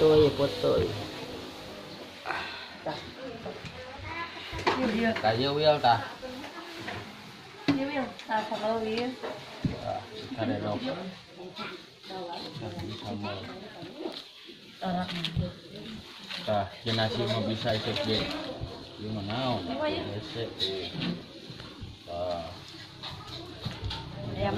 foto. Kayu wil tah. Iya wil, tak kalau wil. Ada dok. Tah jenazah mau bisa ikut deh. Gimana? Ayam.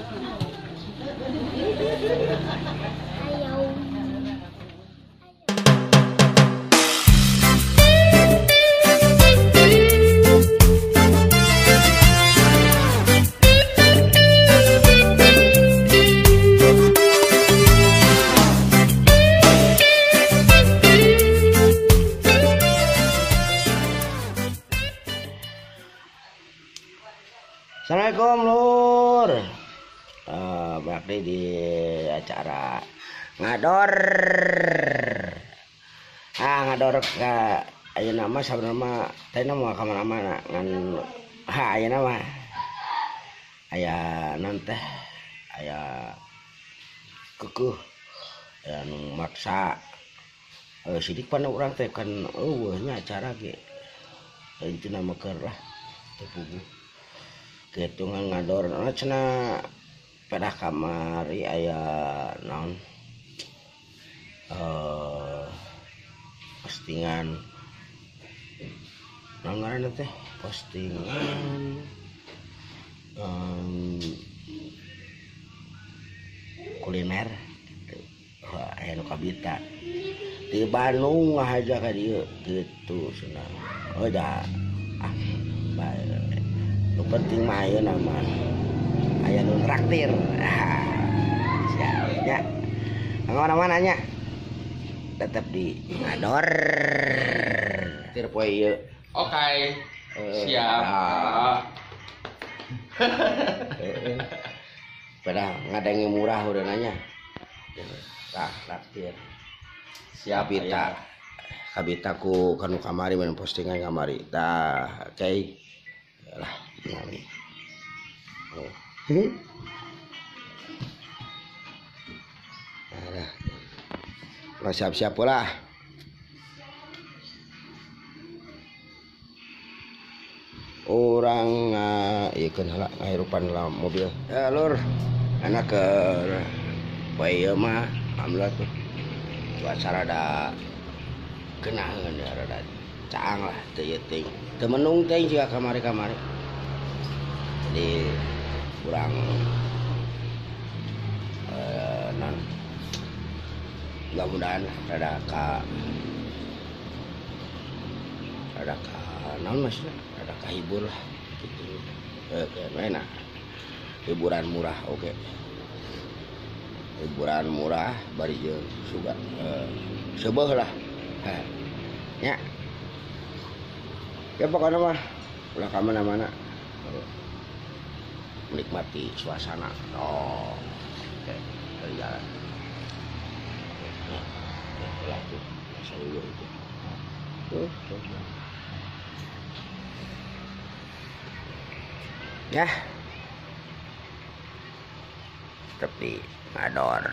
Assalamualaikum Lur. Berarti di acara ngador. Ngador ke ayeuna mah sabenerna teh mah ka mana-mana ngan ayeuna mah aya naon teh aya keukeun aya nu maksa sidik pana urang teh kan nya acara ge intina mah keur lah teu puguh gitu ngador cenah pada kamari aya naon postingan naon ngaranna teh postingan kuliner aya nu kabita di Bandung ngahaja ka dieu gitu cenah da bae nu penting mah ayeuna mah aya nu traktir siapnya mana-mana nya tetap di ngador traktir poe ieu Oke. Siap. pada ngadengi murah udah nanya tah traktir siap kita kabita ku kanu kamari main postingan kamari tah oke lah nami nah siap-siap pula orang ikan halak ngahirupan lah mobil ya Lur anak ke bayi mah alhamdulillah tuh acara ada kenahan ya rada caang lah teu teuing teu menung teuing jiga kamari-kamari jadi kurang non mudah-mudahan rada ka non maksudnya rada kahibur lah gitu enak hiburan murah oke. Hiburan murah bari jeung suga seubeuh lah nya ya pokoknya mah ulah ka mana-mana menikmati suasana oke dari jalan lah tuh sayur itu ya tapi ngador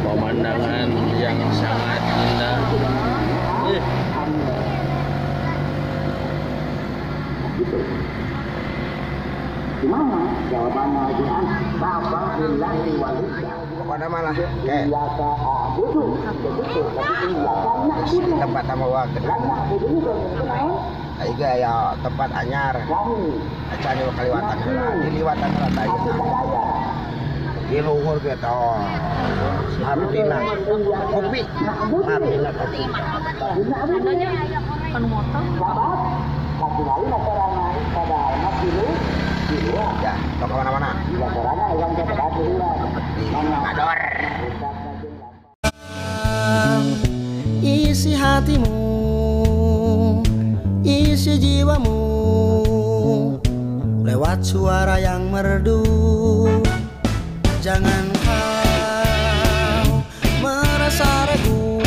Pemandangan yang sangat indah. Gimana jawabannya Al-Quran? Bapak billahi walidya. Pokoknya malah tempat sama waktu juga ya tempat anyar acara kaliwatan diliwatan rata di luhur gitu Martina kopi Martina kopi Adanya penuh motor. ya ke mana-mana ngador isi hatimu isi jiwamu lewat suara yang merdu jangan kau merasa ragu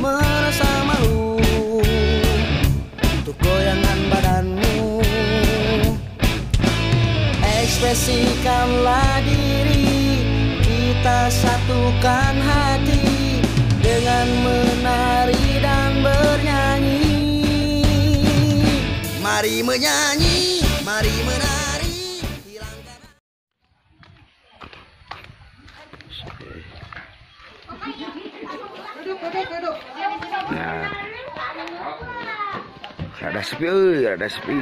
merasa malu untuk goyangan badan ekspresikanlah diri, kita satukan hati dengan menari dan bernyanyi. Mari menyanyi, mari menari, hilangkan. Nah, rada sepi euy, rada sepi.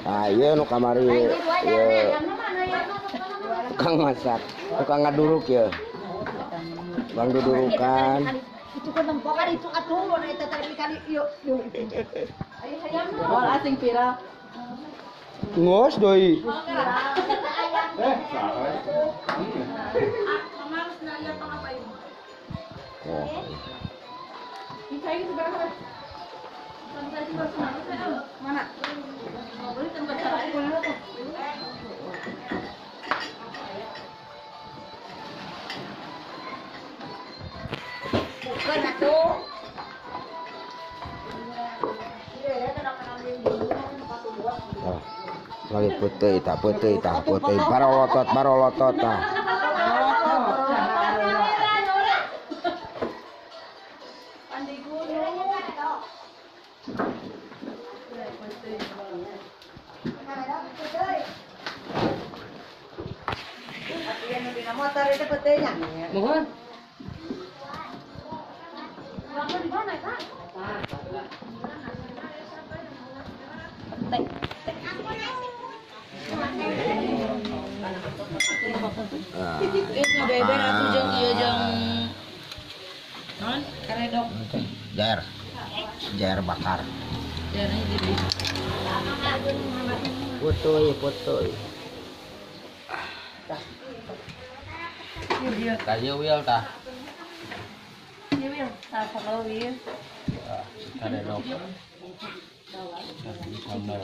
Ayo nu kamari ya. Kang masak, tukang ngaduruk ya. Bang dudurukan. Itu kan tempokan itu atuh eta tadi kali yuk. Oh, asing viral. Ngos doi. Mana? Boleh tempat sarap dulu tuh. Bukan atuh. Lagi putih, tak barolotot tah. Motor itu petenya. Mohon. Itu bebek atau jeung ieu jeung non karedok. Jair bakar. Jarang gitu. Fotoy. Kayu wil tah. Iya, Wil. Tah kalau Wil. Karedok. Sambal.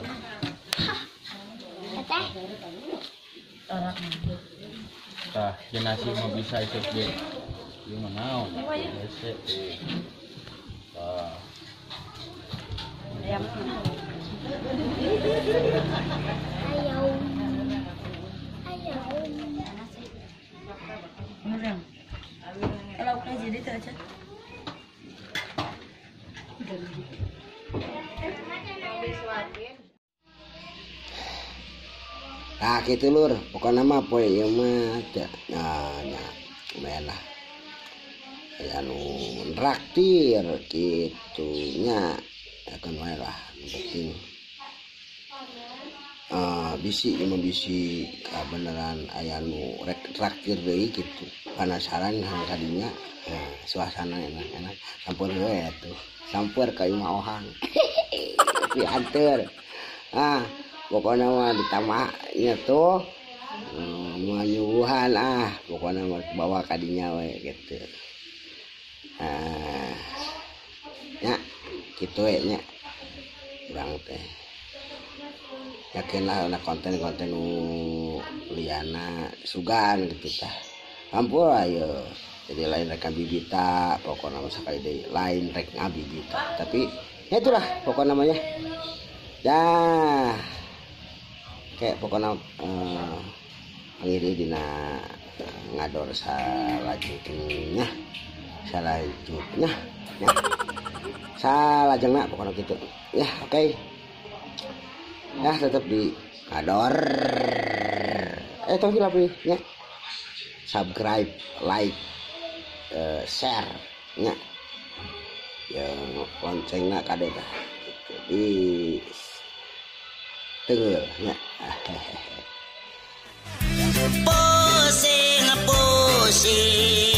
Tah, jenasi mah bisa ikut ge. Ieu mah naon? Hese. Tah. Kalau udah jadi tuh aja. Nah gitu lur, pokoknya mah poe ieu mah nya melah. Ya nu traktir kitu nya akan wae lah penting. Bisi imah bisi beneran aya nu rek traktir deui kitu. Penasaran kadinya suasana enak sampur we atuh. Sampur ka imah ohang. Dianteur. Pokoknya mah ditamanya tuh nyuguhan pokoknya mah bawa kadinya we gitu. Ya gitu we nya urang teh yakin lah konten-konten liana sugan gitu tah ampun ayo jadi lain rek bibita pokoknya mah sakali deui lain rek ngabibita tapi ya itulah pokoknya namanya ya kayak pokoknya ngiri dina ngador salajutnya ya salajengna pokoknya gitu ya oke. Ya tetap di ngador tapi lebih ya subscribe like share nya yang loncengna kade tah di tengel nya. Pusing